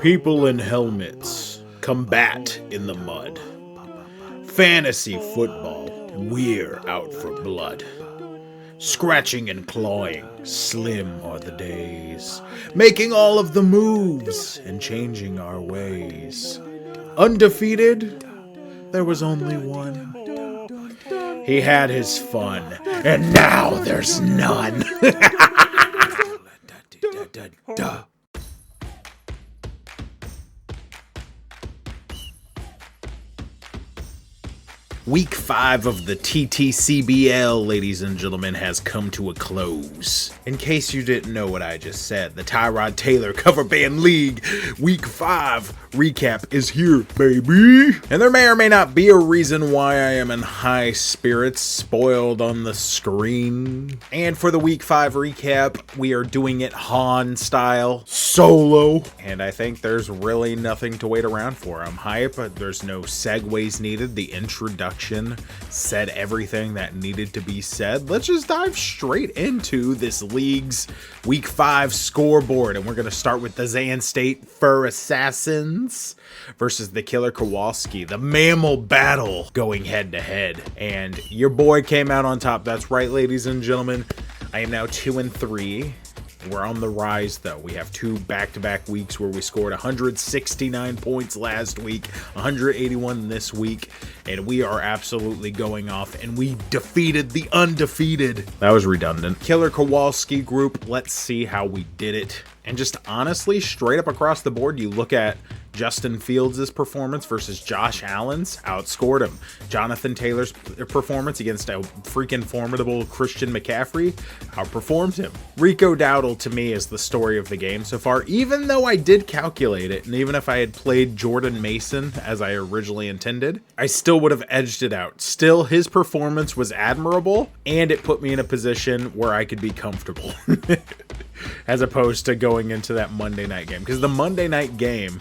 People in helmets combat in the mud. Fantasy football, we're out for blood. Scratching and clawing, slim are the days, making all of the moves and changing our ways. Undefeated, there was only one. He had his fun, and now there's none. Week 5 of the TTCBL, ladies and gentlemen, has come to a close. In case you didn't know what I just said, the Tyrod Taylor Cover Band League Week 5 recap is here, baby! And there may or may not be a reason why I am in high spirits, spoiled on the screen. And for the Week 5 recap, we are doing it Han style, solo. And I think there's really nothing to wait around for. I'm hype, but there's no segues needed. The introduction said everything that needed to be said. Let's just dive straight into this league's Week 5 scoreboard, and we're going to start with the Zan State Fur Assassins versus the Killer Kowalski, the mammal battle going head to head, and your boy came out on top. That's right, ladies and gentlemen, I am now 2-3. We're on the rise, though. We have 2 back-to-back weeks where we scored 169 points last week, 181 this week, and we are absolutely going off, and we defeated the undefeated. That was redundant. Killer Kowalski group, let's see how we did it. And just honestly, straight up across the board, you look at Justin Fields' performance versus Josh Allen's, outscored him. Jonathan Taylor's performance against a freaking formidable Christian McCaffrey outperformed him. Rico Dowdle, to me, is the story of the game so far, even though I did calculate it, and even if I had played Jordan Mason as I originally intended, I still would have edged it out. Still, his performance was admirable, and it put me in a position where I could be comfortable. As opposed to going into that Monday night game. Because the Monday night game,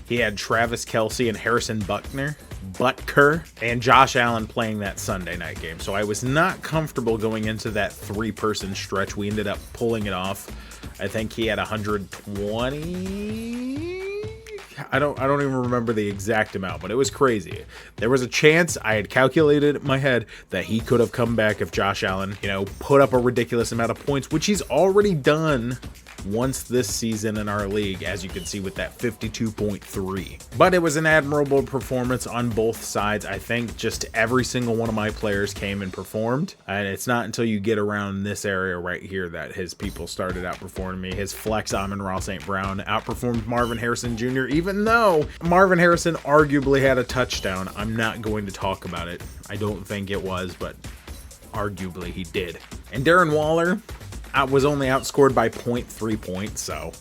he had Travis Kelce and Harrison Butker, and Josh Allen playing that Sunday night game. So I was not comfortable going into that 3-person stretch. We ended up pulling it off. I think he had 120. I don't even remember the exact amount, but it was crazy. There was a chance, I had calculated in my head, that he could have come back if Josh Allen, put up a ridiculous amount of points, which he's already done once this season in our league, as you can see with that 52.3. But it was an admirable performance on both sides. I think just every single one of my players came and performed, and it's not until you get around this area right here that his people started outperforming me. His flex, Amon-Ra St. Brown, outperformed Marvin Harrison Jr., even though Marvin Harrison arguably had a touchdown. I'm not going to talk about it. I don't think it was, but arguably he did. And Darren Waller was only outscored by 0.3 points, so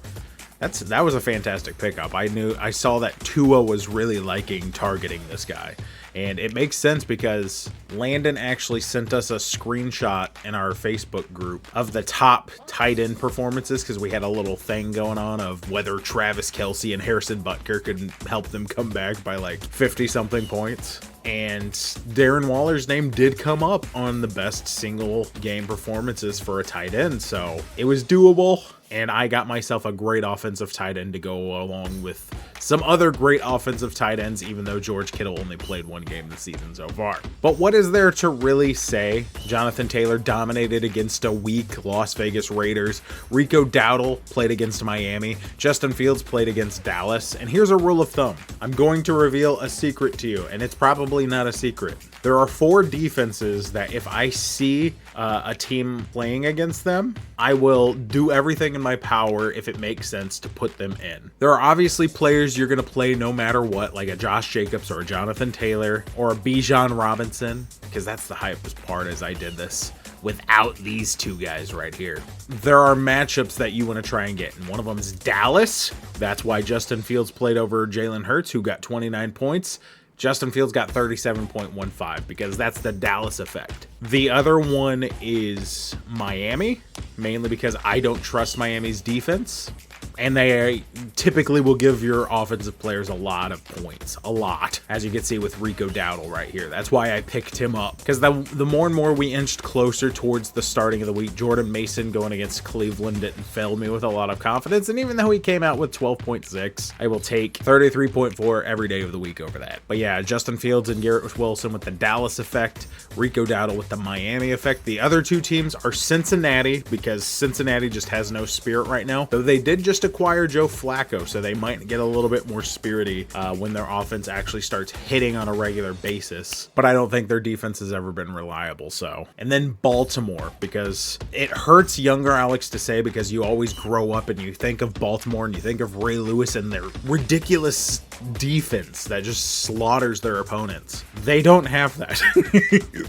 that was a fantastic pickup. I saw that Tua was really liking targeting this guy, and it makes sense because Landon actually sent us a screenshot in our Facebook group of the top tight end performances, because we had a little thing going on of whether Travis Kelce and Harrison Butker could help them come back by like 50 something points. And Darren Waller's name did come up on the best single game performances for a tight end, so it was doable. And I got myself a great offensive tight end to go along with some other great offensive tight ends, even though George Kittle only played 1 game this season so far. But what is there to really say? Jonathan Taylor dominated against a weak Las Vegas Raiders. Rico Dowdle played against Miami. Justin Fields played against Dallas. And here's a rule of thumb. I'm going to reveal a secret to you, and it's probably not a secret. There are 4 defenses that if I see a team playing against them, I will do everything in my power, if it makes sense, to put them in. There are obviously players you're going to play no matter what, like a Josh Jacobs or a Jonathan Taylor or a Bijan Robinson, because that's the hypest part as I did this without these 2 guys right here. There are matchups that you want to try and get, and one of them is Dallas. That's why Justin Fields played over Jalen Hurts, who got 29 points. Justin Fields got 37.15 because that's the Dallas effect. The other one is Miami, mainly because I don't trust Miami's defense. And they typically will give your offensive players a lot of points. A lot. As you can see with Rico Dowdle right here. That's why I picked him up. Because the more and more we inched closer towards the starting of the week, Jordan Mason going against Cleveland didn't fill me with a lot of confidence. And even though he came out with 12.6, I will take 33.4 every day of the week over that. But yeah, Justin Fields and Garrett Wilson with the Dallas effect, Rico Dowdle with the Miami effect. The other two teams are Cincinnati, because Cincinnati just has no spirit right now. Though they did just acquire Joe Flacco, so they might get a little bit more spirity when their offense actually starts hitting on a regular basis. But I don't think their defense has ever been reliable. So, and then Baltimore, because it hurts younger Alex to say, because you always grow up and you think of Baltimore and you think of Ray Lewis and their ridiculous defense that just slaughters their opponents. They don't have that.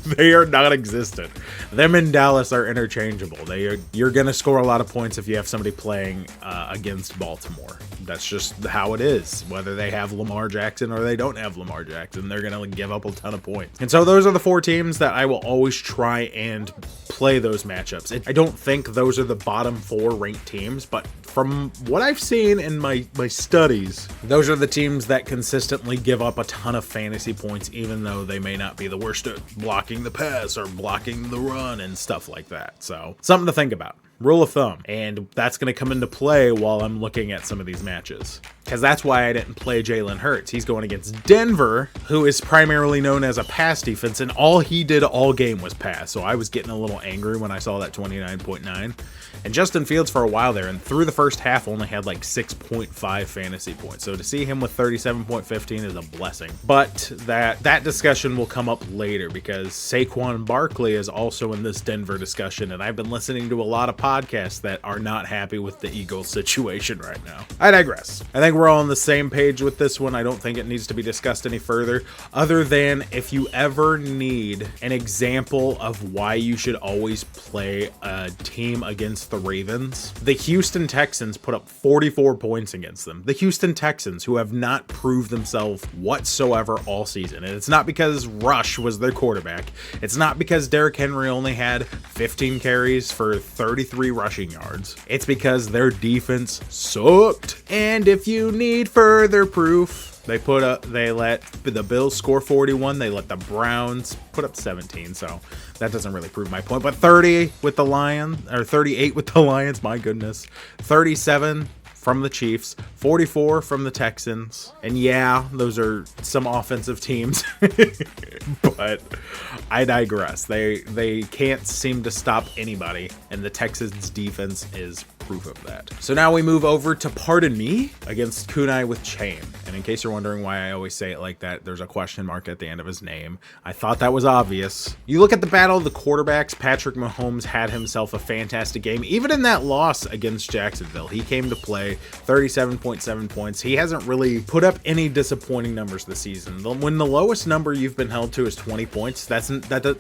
They are non-existent. Them and Dallas are interchangeable. You're gonna score a lot of points if you have somebody playing against Baltimore. That's just how it is. Whether they have Lamar Jackson or they don't have Lamar Jackson, they're gonna give up a ton of points. And so those are the four teams that I will always try and play those matchups. I don't think those are the bottom four ranked teams, but from what I've seen in my studies, those are the teams that consistently give up a ton of fantasy points, even though they may not be the worst at blocking the pass or blocking the run and stuff like that. So something to think about. Rule of thumb. And that's going to come into play while I'm looking at some of these matches. Because that's why I didn't play Jalen Hurts. He's going against Denver, who is primarily known as a pass defense, and all he did all game was pass. So I was getting a little angry when I saw that 29.9. And Justin Fields for a while there, and through the first half, only had like 6.5 fantasy points. So to see him with 37.15 is a blessing. But that discussion will come up later, because Saquon Barkley is also in this Denver discussion, and I've been listening to a lot of podcasts that are not happy with the Eagles situation right now. I digress. I think we're all on the same page with this one. I don't think it needs to be discussed any further, other than if you ever need an example of why you should always play a team against the Ravens. The Houston Texans put up 44 points against them. The Houston Texans, who have not proved themselves whatsoever all season. And it's not because Rush was their quarterback. It's not because Derrick Henry only had 15 carries for 33 rushing yards. It's because their defense sucked. And if you need further proof, they let the Bills score 41. They let the Browns put up 17. So that doesn't really prove my point. But 30 with the Lions, or 38 with the Lions. My goodness. 37 from the Chiefs, 44 from the Texans. And yeah, those are some offensive teams. But I digress. They can't seem to stop anybody, and the Texans defense is proof of that. So now we move over to Pardon Me against Kunai with Chain. And in case you're wondering why I always say it like that, there's a question mark at the end of his name. I thought that was obvious. You look at the battle of the quarterbacks, Patrick Mahomes had himself a fantastic game. Even in that loss against Jacksonville, he came to play, 37.7 points. He hasn't really put up any disappointing numbers this season. When the lowest number you've been held to is 20 points,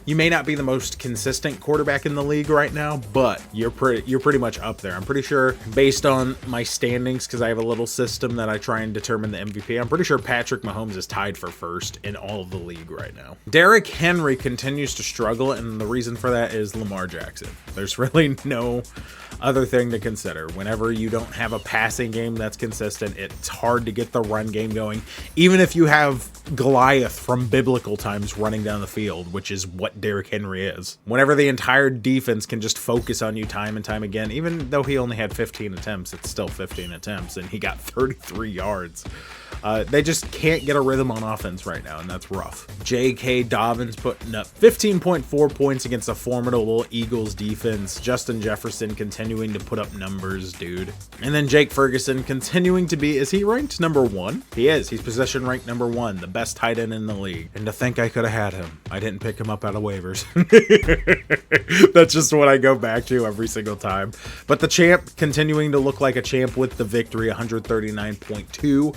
you may not be the most consistent quarterback in the league right now, but you're pretty much up there. I'm pretty sure, based on my standings, because I have a little system that I try and determine the MVP, I'm pretty sure Patrick Mahomes is tied for first in all of the league right now. Derrick Henry continues to struggle, and the reason for that is Lamar Jackson. There's really no other thing to consider. Whenever you don't have a passing game that's consistent, it's hard to get the run game going. Even if you have Goliath from biblical times running down the field, which is what Derrick Henry is. Whenever the entire defense can just focus on you time and time again, even though he only had 15 attempts, it's still 15 attempts, and he got 33 yards. They just can't get a rhythm on offense right now, and that's rough. J.K. Dobbins putting up 15.4 points against a formidable Eagles defense. Justin Jefferson continuing to put up numbers, dude. And then Jake Ferguson continuing to be, is he ranked number 1? He is. He's position ranked number 1, the best tight end in the league. And to think I could have had him. I didn't pick him up out of waivers. That's just what I go back to every single time. But the champ continuing to look like a champ with the victory, 139.2.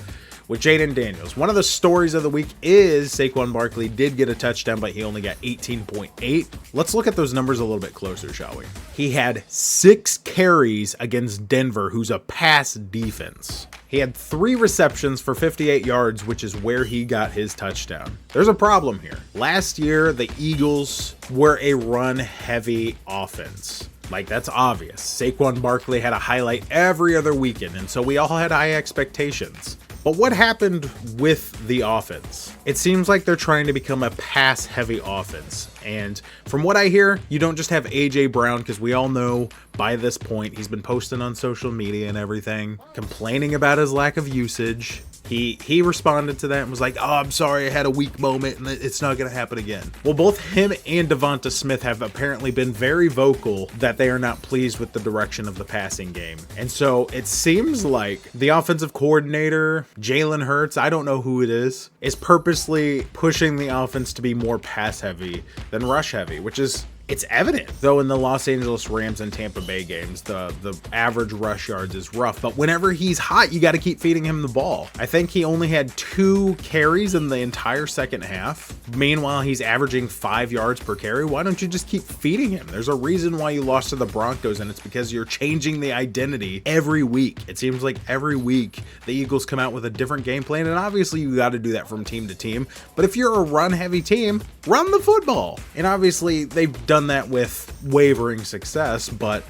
with Jaden Daniels. One of the stories of the week is Saquon Barkley did get a touchdown, but he only got 18.8. Let's look at those numbers a little bit closer, shall we? He had 6 carries against Denver, who's a pass defense. He had 3 receptions for 58 yards, which is where he got his touchdown. There's a problem here. Last year, the Eagles were a run-heavy offense. Like, that's obvious. Saquon Barkley had a highlight every other weekend, and so we all had high expectations. But what happened with the offense? It seems like they're trying to become a pass-heavy offense. And from what I hear, you don't just have A.J. Brown, because we all know by this point, he's been posting on social media and everything, complaining about his lack of usage. He responded to that and was like, oh, I'm sorry, I had a weak moment and it's not going to happen again. Well, both him and Devonta Smith have apparently been very vocal that they are not pleased with the direction of the passing game. And so it seems like the offensive coordinator, Jalen Hurts, I don't know who it is purposely pushing the offense to be more pass heavy than rush heavy, which is, it's evident. Though in the Los Angeles Rams and Tampa Bay games, the average rush yards is rough, but whenever he's hot, you got to keep feeding him the ball. I think he only had 2 carries in the entire second half. Meanwhile, he's averaging 5 yards per carry. Why don't you just keep feeding him? There's a reason why you lost to the Broncos, and it's because you're changing the identity every week. It seems like every week the Eagles come out with a different game plan, and obviously you got to do that from team to team. But if you're a run-heavy team, run the football. And obviously they've done that with wavering success, but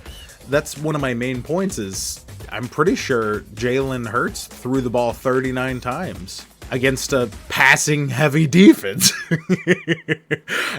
that's one of my main points is I'm pretty sure Jalen Hurts threw the ball 39 times against a passing heavy defense.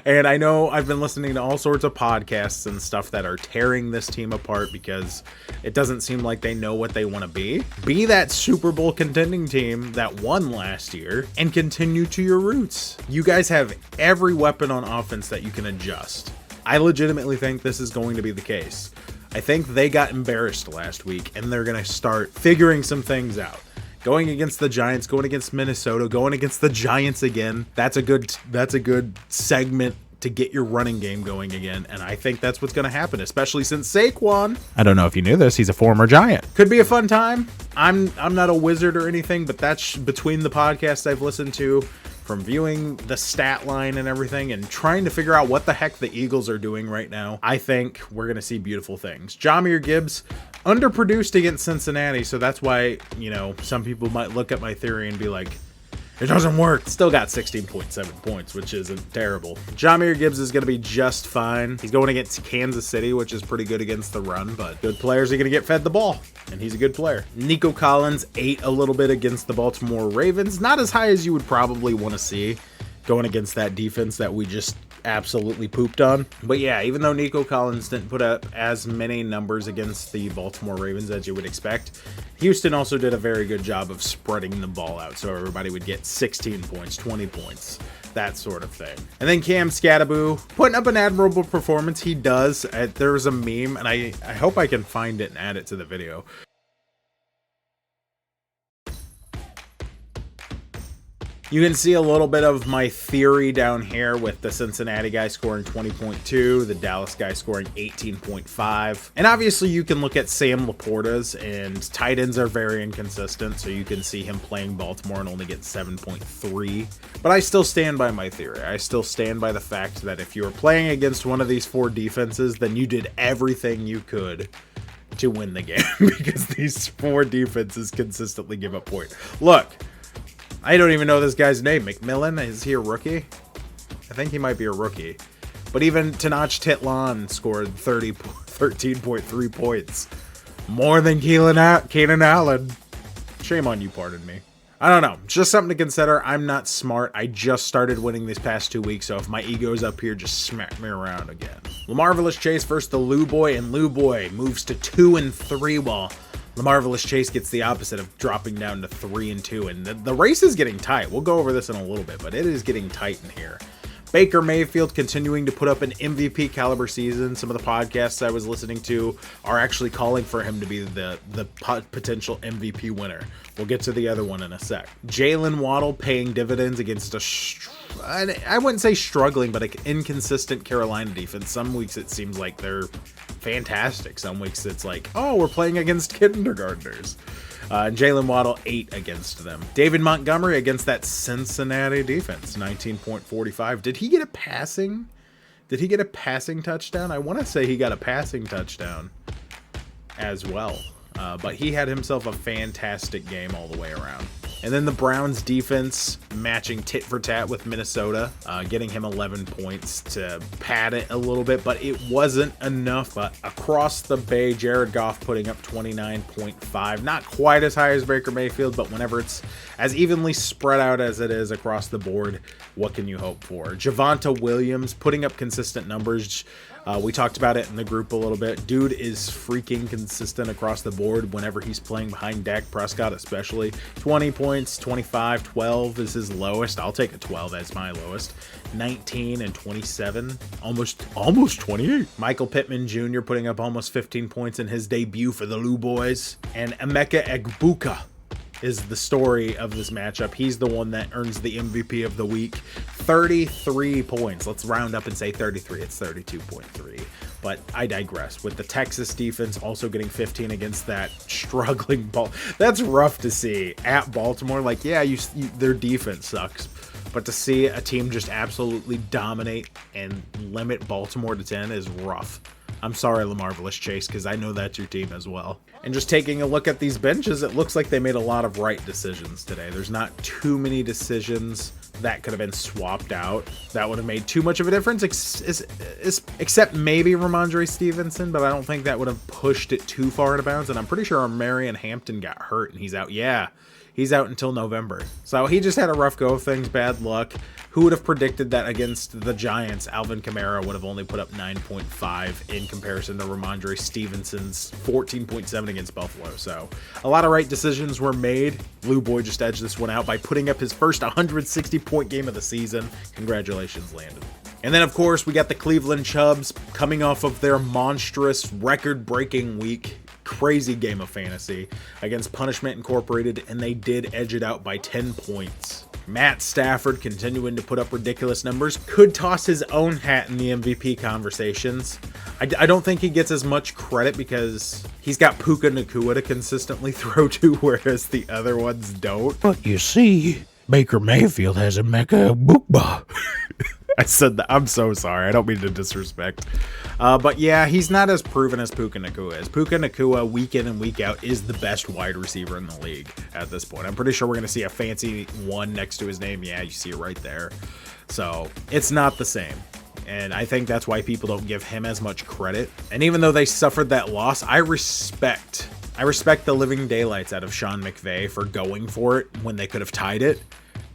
And I know I've been listening to all sorts of podcasts and stuff that are tearing this team apart because it doesn't seem like they know what they want to be. Be that Super Bowl contending team that won last year and continue to your roots. You guys have every weapon on offense that you can adjust. I legitimately think this is going to be the case. I think they got embarrassed last week and they're going to start figuring some things out. Going against the Giants, going against Minnesota, going against the Giants again. That's a good segment to get your running game going again. And I think that's what's going to happen, especially since Saquon, I don't know if you knew this, he's a former Giant. Could be a fun time. I'm not a wizard or anything, but that's between the podcasts I've listened to, from viewing the stat line and everything and trying to figure out what the heck the Eagles are doing right now. I think we're going to see beautiful things. Jahmyr Gibbs underproduced against Cincinnati, so that's why, you know, some people might look at my theory and be like, it doesn't work. Still got 16.7 points, which isn't terrible. Jahmyr Gibbs is going to be just fine. He's going against Kansas City, which is pretty good against the run, but good players are going to get fed the ball, and he's a good player. Nico Collins ate a little bit against the Baltimore Ravens. Not as high as you would probably want to see going against that defense that we just absolutely pooped on. But yeah, even though Nico Collins didn't put up as many numbers against the Baltimore Ravens as you would expect, Houston also did a very good job of spreading the ball out so everybody would get 16 points, 20 points, that sort of thing. And then Cam Scattaboo putting up an admirable performance. He does. There was a meme, and I hope I can find it and add it to the video. You can see a little bit of my theory down here with the Cincinnati guy scoring 20.2, the Dallas guy scoring 18.5. And obviously you can look at Sam Laporta's, and tight ends are very inconsistent, so you can see him playing Baltimore and only get 7.3. But I still stand by my theory. I still stand by the fact that if you were playing against one of these 4 defenses, then you did everything you could to win the game because these 4 defenses consistently give up points. Look, I don't even know this guy's name. McMillan, is he a rookie? I think he might be a rookie. But even Tanach Titlan scored 13.3 points. More than Keenan Allen. Shame on you, pardon me. I don't know. Just something to consider. I'm not smart. I just started winning these past 2 weeks, so if my ego's up here, just smack me around again. LaMarvelous Chase versus the Lou Boy, and Lou Boy moves to 2-3 while LaMarvelous Chase gets the opposite of dropping down to 3-2, and the race is getting tight. We'll go over this in a little bit, but it is getting tight in here. Baker Mayfield continuing to put up an MVP caliber season. Some of the podcasts I was listening to are actually calling for him to be the potential MVP winner. We'll get to the other one in a sec. Jalen Waddle paying dividends against I wouldn't say struggling, but an inconsistent Carolina defense. Some weeks it seems like they're fantastic. Some weeks it's like, oh, we're playing against kindergartners. And Jalen Waddle 8 against them. David Montgomery against that Cincinnati defense, 19.45. Did he get a passing touchdown? I want to say he got a passing touchdown as well. But he had himself a fantastic game all the way around. And then the Browns defense matching tit for tat with Minnesota, getting him 11 points to pad it a little bit, but it wasn't enough. But across the bay, Jared Goff putting up 29.5, not quite as high as Baker Mayfield, but whenever it's as evenly spread out as it is across the board, what can you hope for? Javonte Williams putting up consistent numbers. We talked about it in the group a little bit. Dude is freaking consistent across the board whenever he's playing behind Dak Prescott, especially. 20 points, 25, 12 is his lowest. I'll take a 12 as my lowest. 19 and 27, almost 28. Michael Pittman Jr. putting up almost 15 points in his debut for the Lou Boys. And Emeka Egbuka is the story of this matchup. He's the one that earns the MVP of the week. 33 points. Let's round up and say 33. It's 32.3. But I digress. With the Texas defense also getting 15 against that struggling ball. That's rough to see at Baltimore. Like, yeah, their defense sucks. But to see a team just absolutely dominate and limit Baltimore to 10 is rough. I'm sorry, LaMarvelous Chase, because I know that's your team as well. And just taking a look at these benches, it looks like they made a lot of right decisions today. There's not too many decisions that could have been swapped out that would have made too much of a difference, except maybe Ramondre Stevenson, but I don't think that would have pushed it too far out of bounds. And I'm pretty sure Marion Hampton got hurt and he's out. Yeah, he's out until November. So he just had a rough go of things, bad luck. Who would have predicted that against the Giants, Alvin Kamara would have only put up 9.5 in comparison to Ramondre Stevenson's 14.7 against Buffalo. So a lot of right decisions were made. Blue Boy just edged this one out by putting up his first 160-point game of the season. Congratulations, Landon. And then, of course, we got the Cleveland Chubs coming off of their monstrous record-breaking week. Crazy game of fantasy against Punishment Incorporated, and they did edge it out by 10 points. Matt Stafford continuing to put up ridiculous numbers, could toss his own hat in the MVP conversations. I don't think he gets as much credit because he's got Puka Nacua to consistently throw to, whereas the other ones don't. But you see, Baker Mayfield has a Mecca Bookba. I said that. I'm so sorry. I don't mean to disrespect. But yeah, he's not as proven as Puka Nacua is. Puka Nacua, week in and week out, is the best wide receiver in the league at this point. I'm pretty sure we're going to see a fancy one next to his name. Yeah, you see it right there. So it's not the same. And I think that's why people don't give him as much credit. And even though they suffered that loss, I respect the living daylights out of Sean McVay for going for it when they could have tied it.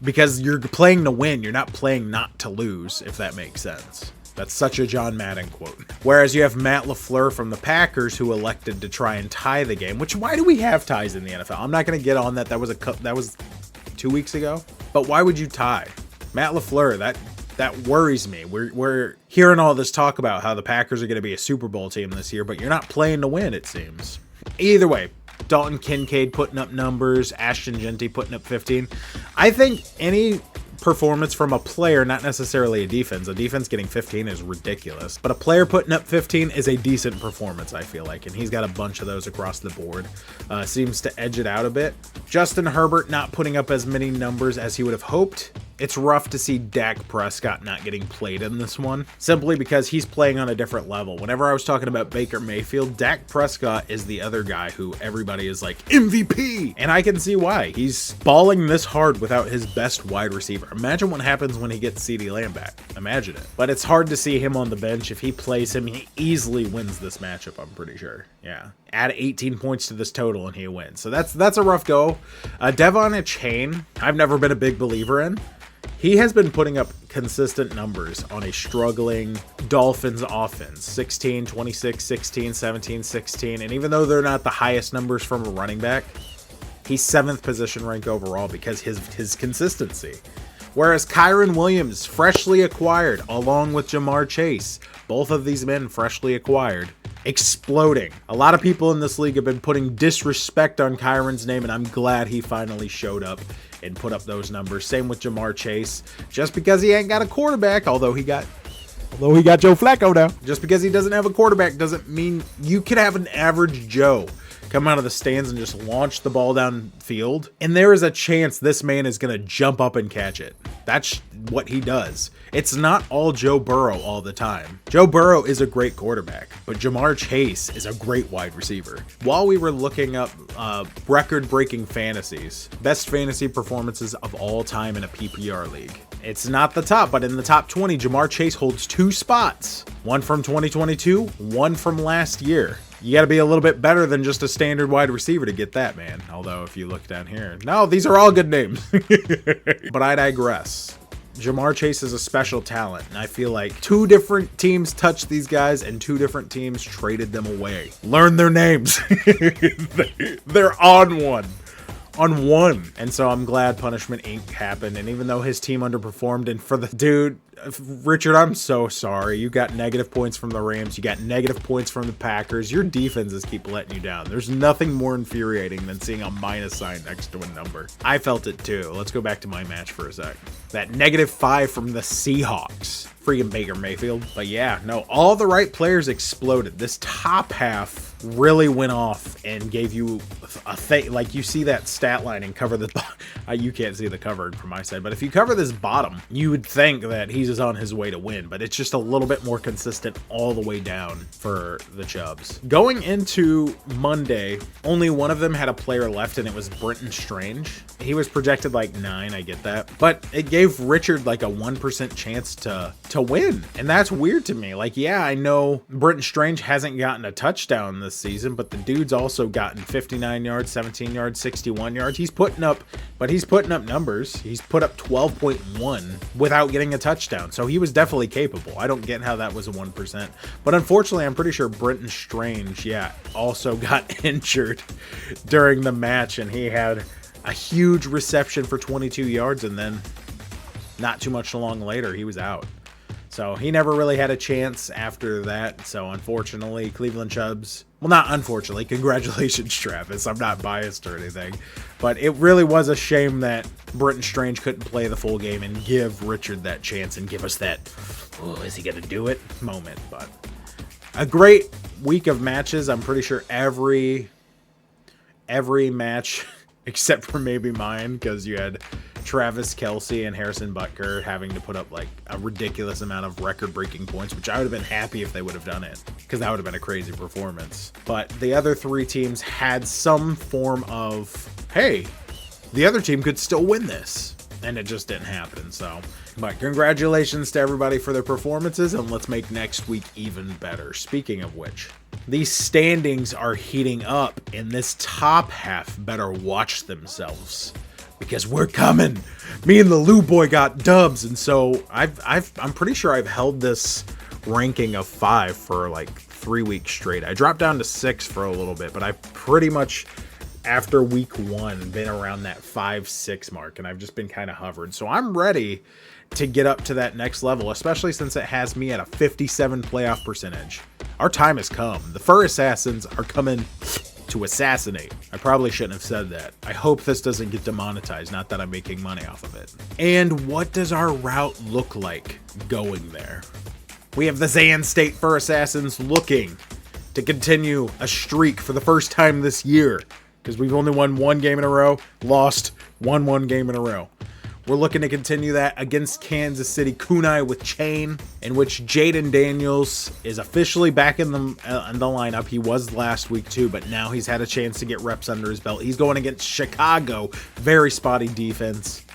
Because you're playing to win, you're not playing not to lose, if that makes sense. That's such a John Madden quote. Whereas you have Matt LaFleur from the Packers who elected to try and tie the game, which why do we have ties in the NFL? I'm not going to get on that. That was 2 weeks ago. But why would you tie? Matt LaFleur, that worries me. We're hearing all this talk about how the Packers are going to be a Super Bowl team this year, but you're not playing to win, it seems. Either way, Dalton Kincaid putting up numbers, Ashton Genty putting up 15. I think any performance from a player, not necessarily a defense getting 15 is ridiculous, but a player putting up 15 is a decent performance, I feel like, and he's got a bunch of those across the board. Seems to edge it out a bit. Justin Herbert not putting up as many numbers as he would have hoped. It's rough to see Dak Prescott not getting played in this one, simply because he's playing on a different level. Whenever I was talking about Baker Mayfield, Dak Prescott is the other guy who everybody is like, MVP! And I can see why. He's balling this hard without his best wide receiver. Imagine what happens when he gets CeeDee Lamb back. Imagine it. But it's hard to see him on the bench. If he plays him, he easily wins this matchup, I'm pretty sure. Yeah. Add 18 points to this total and he wins. So that's a rough go. Devon Achane, I've never been a big believer in. He has been putting up consistent numbers on a struggling Dolphins offense. 16, 26, 16, 17, 16. And even though they're not the highest numbers from a running back, he's 7th position rank overall because his consistency. Whereas Kyron Williams, freshly acquired, along with Jamar Chase, both of these men freshly acquired, exploding. A lot of people in this league have been putting disrespect on Kyron's name, and I'm glad he finally showed up and put up those numbers. Same with Jamar Chase. Just because he ain't got a quarterback, although he got Joe Flacco now. Just because he doesn't have a quarterback doesn't mean you could have an average Joe come out of the stands and just launch the ball downfield. And there is a chance this man is going to jump up and catch it. That's what he does. It's not all Joe Burrow all the time. Joe Burrow is a great quarterback, but Ja'Marr Chase is a great wide receiver. While we were looking up record-breaking fantasies, best fantasy performances of all time in a PPR league, it's not the top, but in the top 20, Ja'Marr Chase holds 2 spots. One from 2022, one from last year. You got to be a little bit better than just a standard wide receiver to get that, man. Although, if you look down here, no, these are all good names. But I digress. Ja'Marr Chase is a special talent, and I feel like 2 different teams touched these guys and 2 different teams traded them away. Learn their names. They're on one. And so I'm glad Punishment Inc. happened. And even though his team underperformed, and for the dude, Richard, I'm so sorry. You got negative points from the Rams. You got negative points from the Packers. Your defenses keep letting you down. There's nothing more infuriating than seeing a minus sign next to a number. I felt it too. Let's go back to my match for a sec. That -5 from the Seahawks. Freaking Baker Mayfield. But yeah, no, all the right players exploded. This top half really went off and gave you a thing. Like, you see that stat line and cover the you can't see the cover from my side, but if you cover this bottom, you would think that he's on his way to win, but it's just a little bit more consistent all the way down for the Chubbs. Going into Monday, only one of them had a player left, and it was Brenton Strange. He was projected like 9, I get that, but it gave Richard like a 1% chance to win, and that's weird to me. Like, yeah, I know Brenton Strange hasn't gotten a touchdown this season, but the dude's also gotten 59 yards, 17 yards, 61 yards. He's putting up numbers. He's put up 12.1 without getting a touchdown, so he was definitely capable. I don't get how that was a 1%, but unfortunately, I'm pretty sure Brenton Strange, yeah, also got injured during the match, and he had a huge reception for 22 yards, and then not too much long later, he was out. So he never really had a chance after that. So unfortunately, Cleveland Chubbs, well, not unfortunately, congratulations, Travis. I'm not biased or anything, but it really was a shame that Brenton Strange couldn't play the full game and give Richard that chance and give us that, oh, is he going to do it moment. But a great week of matches. I'm pretty sure every match except for maybe mine, because you had Travis Kelce and Harrison Butker having to put up like a ridiculous amount of record-breaking points, which I would have been happy if they would have done it, because that would have been a crazy performance. But the other 3 teams had some form of, hey, the other team could still win this, and it just didn't happen. So, but congratulations to everybody for their performances, and let's make next week even better. Speaking of which, these standings are heating up, and this top half better watch themselves, because we're coming. Me and the Lou Boy got dubs, and so I'm pretty sure I've held this ranking of 5 for like 3 weeks straight. I dropped down to 6 for a little bit, but I pretty much, after week 1, been around that 5-6 mark, and I've just been kind of hovered. So I'm ready to get up to that next level, especially since it has me at a 57 playoff percentage. Our time has come. The Fur Assassins are coming to assassinate. I probably shouldn't have said that. I hope this doesn't get demonetized, not that I'm making money off of it. And what does our route look like going there? We have the Zan State Fur Assassins looking to continue a streak for the first time this year, because we've only won 1 game in a row, lost 1 game in a row. We're looking to continue that against Kansas City Kunai with Chain, in which Jaden Daniels is officially back in the lineup. He was last week too, but now he's had a chance to get reps under his belt. He's going against Chicago, very spotty defense.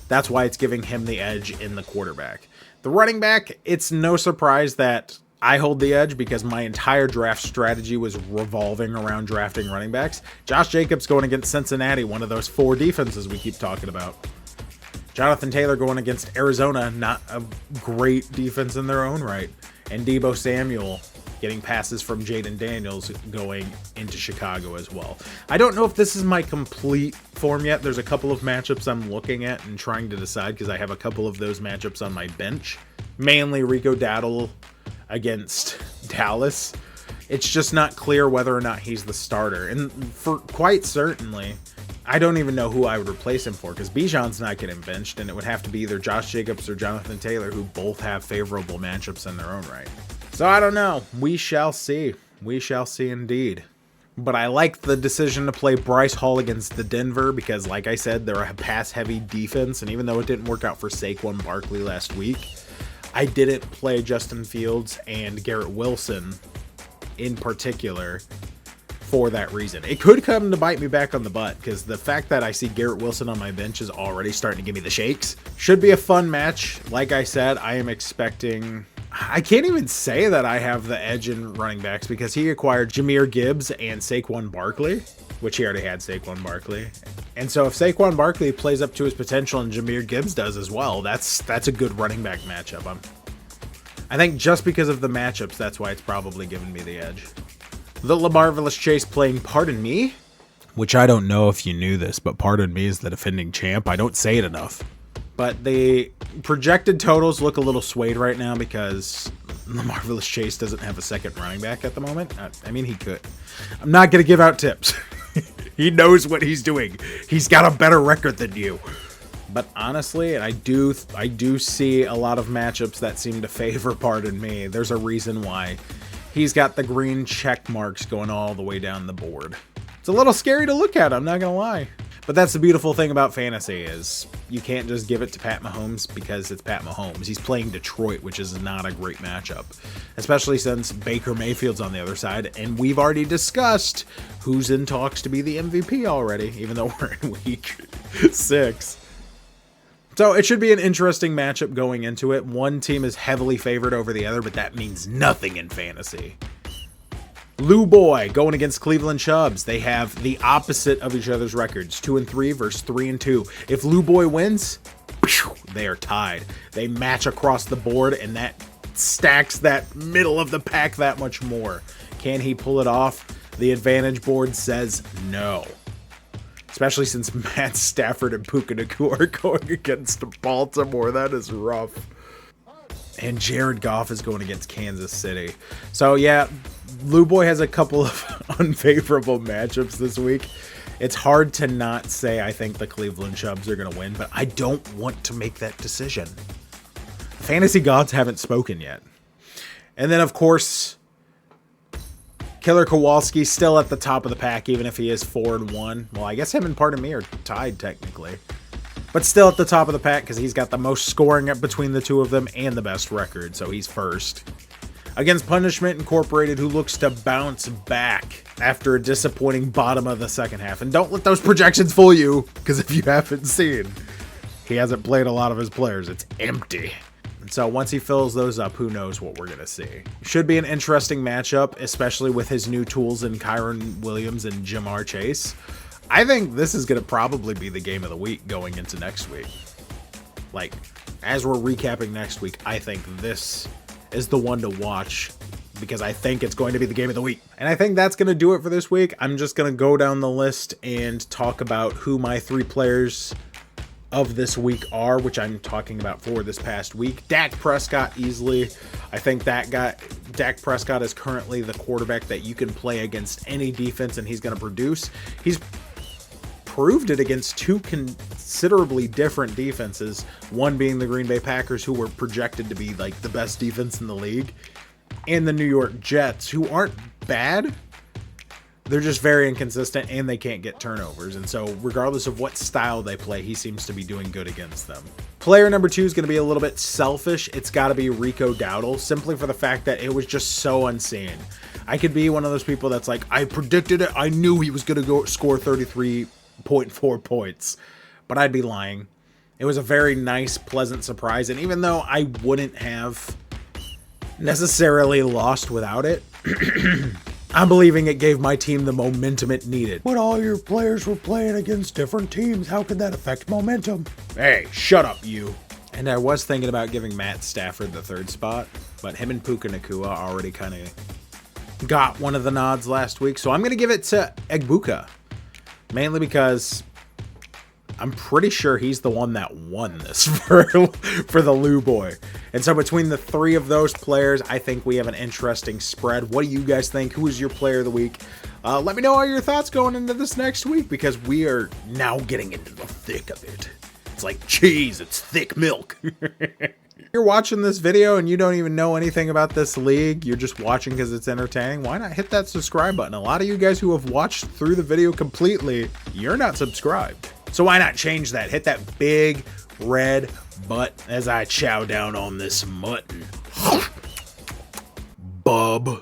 That's why it's giving him the edge in the quarterback. The running back, it's no surprise that I hold the edge, because my entire draft strategy was revolving around drafting running backs. Josh Jacobs going against Cincinnati, one of those 4 defenses we keep talking about. Jonathan Taylor going against Arizona, not a great defense in their own right. And Deebo Samuel getting passes from Jaden Daniels going into Chicago as well. I don't know if this is my complete form yet. There's a couple of matchups I'm looking at and trying to decide, because I have a couple of those matchups on my bench. Mainly Rico Dowdle against Dallas. It's just not clear whether or not he's the starter. And for quite certainly, I don't even know who I would replace him for, because Bijan's not getting benched, and it would have to be either Josh Jacobs or Jonathan Taylor, who both have favorable matchups in their own right. So I don't know. We shall see. We shall see indeed. But I like the decision to play Bryce Hall against the Denver because, like I said, they're a pass-heavy defense. And even though it didn't work out for Saquon Barkley last week, I didn't play Justin Fields and Garrett Wilson in particular for that reason. It could come to bite me back on the butt because the fact that I see Garrett Wilson on my bench is already starting to give me the shakes. Should be a fun match. Like I said, I am expecting... I can't even say that I have the edge in running backs because he acquired Jahmyr Gibbs and Saquon Barkley, which he already had Saquon Barkley. And so if Saquon Barkley plays up to his potential and Jahmyr Gibbs does as well, that's a good running back matchup. I think just because of the matchups, that's why it's probably given me the edge. The LaMarvelous Chase playing Pardon Me, which I don't know if you knew this, but Pardon Me is the defending champ. I don't say it enough. But the projected totals look a little swayed right now because LaMarvelous Chase doesn't have a second running back at the moment. I mean, he could. I'm not going to give out tips. He knows what he's doing. He's got a better record than you. But honestly, and I do see a lot of matchups that seem to favor Pardon Me. There's a reason why he's got the green check marks going all the way down the board. It's a little scary to look at, I'm not going to lie. But that's the beautiful thing about fantasy is you can't just give it to Pat Mahomes because it's Pat Mahomes. He's playing Detroit, which is not a great matchup, especially since Baker Mayfield's on the other side. And we've already discussed who's in talks to be the MVP already, even though we're in week 6. So it should be an interesting matchup going into it. One team is heavily favored over the other, but that means nothing in fantasy. Lou Boy going against Cleveland Chubbs. They have the opposite of each other's records, 2-3 versus 3-2. If Lou Boy wins, they are tied. They match across the board, and that stacks that middle of the pack that much more. Can he pull it off? The advantage board says no. Especially since Matt Stafford and Puka Nacua are going against Baltimore. That is rough. And Jared Goff is going against Kansas City. So yeah, Lou Boy has a couple of unfavorable matchups this week. It's hard to not say I think the Cleveland Chubbs are going to win, but I don't want to make that decision. Fantasy gods haven't spoken yet. And then, of course, Killer Kowalski still at the top of the pack, even if he is 4-1. Well, I guess him and Pardon Me are tied technically. But still at the top of the pack because he's got the most scoring up between the two of them and the best record, so he's first. Against Punishment Incorporated, who looks to bounce back after a disappointing bottom of the second half. And don't let those projections fool you, because if you haven't seen, he hasn't played a lot of his players. It's empty. And so once he fills those up, who knows what we're going to see. Should be an interesting matchup, especially with his new tools in Kyron Williams and Jamar Chase. I think this is going to probably be the game of the week going into next week. Like, as we're recapping next week, I think this is the one to watch because I think it's going to be the game of the week. And I think that's going to do it for this week. I'm just going to go down the list and talk about who my 3 players of this week are, which I'm talking about for this past week. Dak Prescott easily. I think Dak Prescott is currently the quarterback that you can play against any defense and he's going to produce. He's proved it against 2 considerably different defenses, one being the Green Bay Packers, who were projected to be like the best defense in the league, and the New York Jets, who aren't bad. They're just very inconsistent and they can't get turnovers. And so regardless of what style they play, he seems to be doing good against them. Player number 2 is going to be a little bit selfish. It's got to be Rico Dowdle, simply for the fact that it was just so unseen. I could be one of those people that's like, I predicted it. I knew he was going to go score 33.4 points, but I'd be lying. It was a very nice, pleasant surprise. And even though I wouldn't have necessarily lost without it, I'm believing it gave my team the momentum it needed. But all your players were playing against different teams. How could that affect momentum? Hey, shut up, you. And I was thinking about giving Matt Stafford the 3rd spot, but him and Puka Nacua already kind of got one of the nods last week. So I'm going to give it to Egbuka, mainly because I'm pretty sure he's the one that won this for the Lou Boy. And so between the 3 of those players, I think we have an interesting spread. What do you guys think? Who is your player of the week? Let me know all your thoughts going into this next week because we are now getting into the thick of it. It's like cheese, it's thick milk. You're watching this video and you don't even know anything about this league, you're just watching because it's entertaining, why not hit that subscribe button? A lot of you guys who have watched through the video completely, you're not subscribed. So why not change that? Hit that big red button as I chow down on this mutton. Bub.